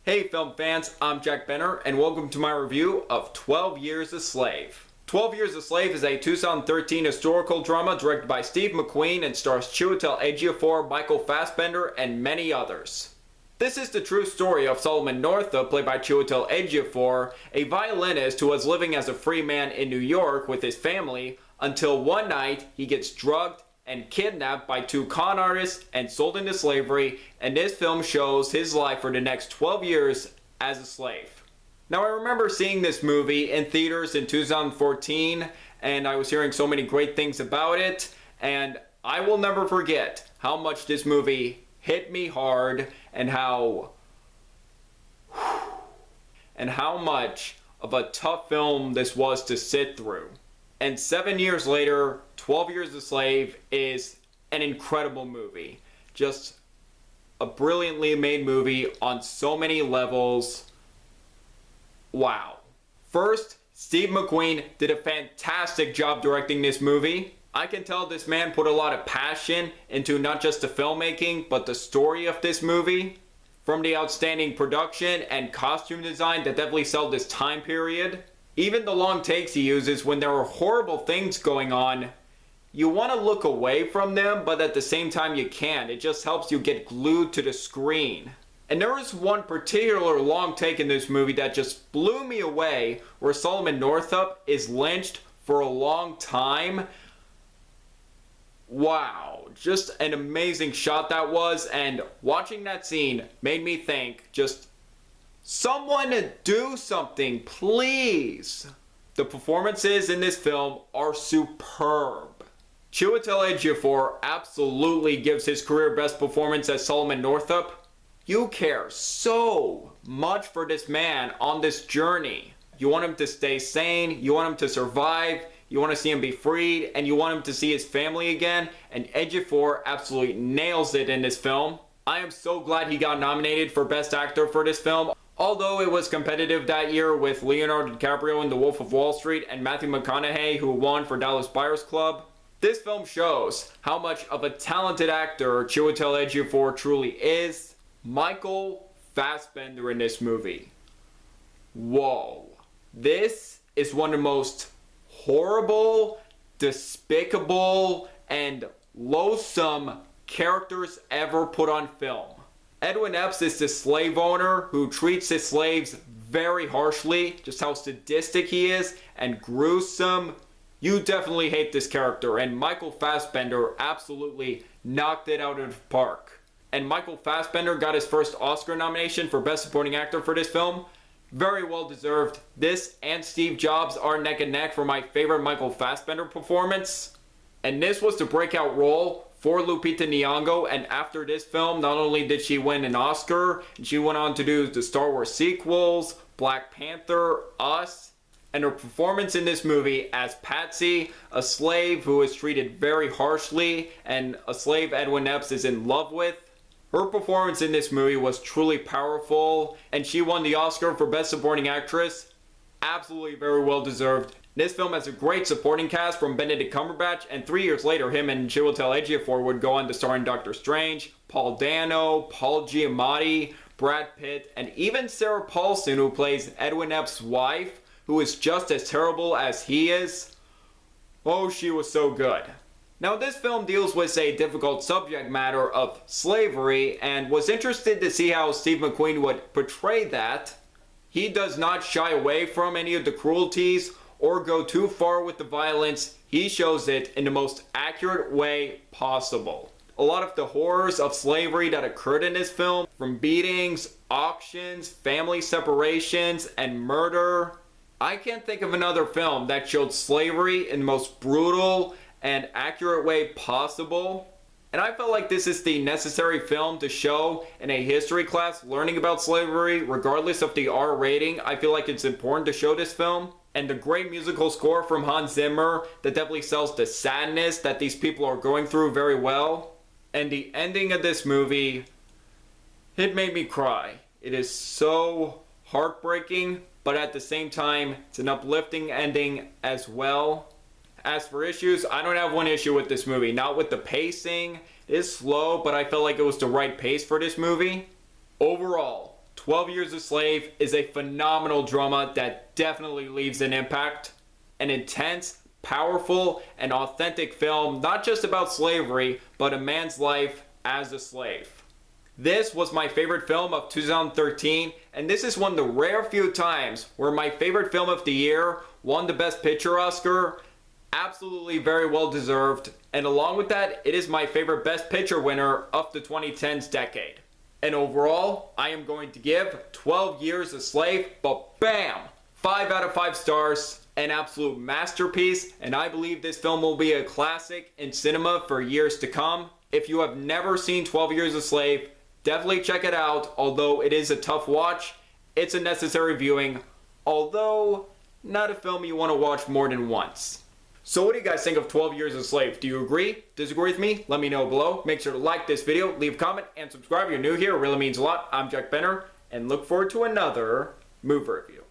Hey film fans, I'm Jack Benner and welcome to my review of 12 Years a Slave. 12 Years a Slave is a 2013 historical drama directed by Steve McQueen and stars Chiwetel Ejiofor, Michael Fassbender, and many others. This is the true story of Solomon Northup, played by Chiwetel Ejiofor, a violinist who was living as a free man in New York with his family until one night he gets drugged and kidnapped by two con artists and sold into slavery, and this film shows his life for the next 12 years as a slave. Now, I remember seeing this movie in theaters in 2014, and I was hearing so many great things about it, and I will never forget how much this movie hit me hard and how much of a tough film this was to sit through. And 7 years later, 12 Years a Slave is an incredible movie. Just a brilliantly made movie on so many levels. Wow. First, Steve McQueen did a fantastic job directing this movie. I can tell this man put a lot of passion into not just the filmmaking, but the story of this movie. From the outstanding production and costume design that definitely sold this time period. Even the long takes he uses when there are horrible things going on, you want to look away from them, but at the same time you can't. It just helps you get glued to the screen. And there is one particular long take in this movie that just blew me away, where Solomon Northup is lynched for a long time. Wow, just an amazing shot that was, and watching that scene made me think, just someone do something, please. The performances in this film are superb. Chiwetel Ejiofor absolutely gives his career best performance as Solomon Northup. You care so much for this man on this journey. You want him to stay sane, you want him to survive, you want to see him be freed, and you want him to see his family again, and Ejiofor absolutely nails it in this film. I am so glad he got nominated for Best Actor for this film. Although it was competitive that year with Leonardo DiCaprio in The Wolf of Wall Street and Matthew McConaughey, who won for Dallas Buyers Club, this film shows how much of a talented actor Chiwetel Ejiofor truly is. Michael Fassbender in this movie. Whoa. This is one of the most horrible, despicable, and loathsome characters ever put on film. Edwin Epps is the slave owner who treats his slaves very harshly, just how sadistic he is and gruesome. You definitely hate this character, and Michael Fassbender absolutely knocked it out of the park. And Michael Fassbender got his first Oscar nomination for Best Supporting Actor for this film. Very well deserved. This and Steve Jobs are neck and neck for my favorite Michael Fassbender performance. And this was the breakout role for Lupita Nyong'o, and after this film, not only did she win an Oscar, she went on to do the Star Wars sequels, Black Panther, Us, and her performance in this movie as Patsy, a slave who is treated very harshly, and a slave Edwin Epps is in love with. Her performance in this movie was truly powerful, and she won the Oscar for Best Supporting Actress. Absolutely very well deserved. This film has a great supporting cast from Benedict Cumberbatch, and 3 years later, him and Chiwetel Ejiofor would go on to star in Doctor Strange, Paul Dano, Paul Giamatti, Brad Pitt, and even Sarah Paulson, who plays Edwin Epps' wife, who is just as terrible as he is. Oh, she was so good. Now, this film deals with a difficult subject matter of slavery, and was interested to see how Steve McQueen would portray that. He does not shy away from any of the cruelties or go too far with the violence. He shows it in the most accurate way possible. A lot of the horrors of slavery that occurred in this film, from beatings, auctions, family separations, and murder. I can't think of another film that showed slavery in the most brutal and accurate way possible. And I felt like this is the necessary film to show in a history class learning about slavery, regardless of the R rating. I feel like it's important to show this film. And the great musical score from Hans Zimmer that definitely sells the sadness that these people are going through very well. And the ending of this movie, it made me cry. It is so heartbreaking, but at the same time, it's an uplifting ending as well. As for issues, I don't have one issue with this movie. Not with the pacing. It is slow, but I felt like it was the right pace for this movie. Overall, 12 Years a Slave is a phenomenal drama that definitely leaves an impact. An intense, powerful, and authentic film not just about slavery, but a man's life as a slave. This was my favorite film of 2013, and this is one of the rare few times where my favorite film of the year won the Best Picture Oscar. Absolutely very well deserved, and along with that, it is my favorite Best Picture winner of the 2010s decade. And overall, I am going to give 12 Years a Slave, but bam! 5 out of 5 stars, an absolute masterpiece, and I believe this film will be a classic in cinema for years to come. If you have never seen 12 Years a Slave, definitely check it out. Although it is a tough watch, it's a necessary viewing, although not a film you want to watch more than once. So what do you guys think of 12 Years a Slave? Do you agree? Disagree with me? Let me know below. Make sure to like this video, leave a comment, and subscribe if you're new here. It really means a lot. I'm Fassbender, and look forward to another movie review.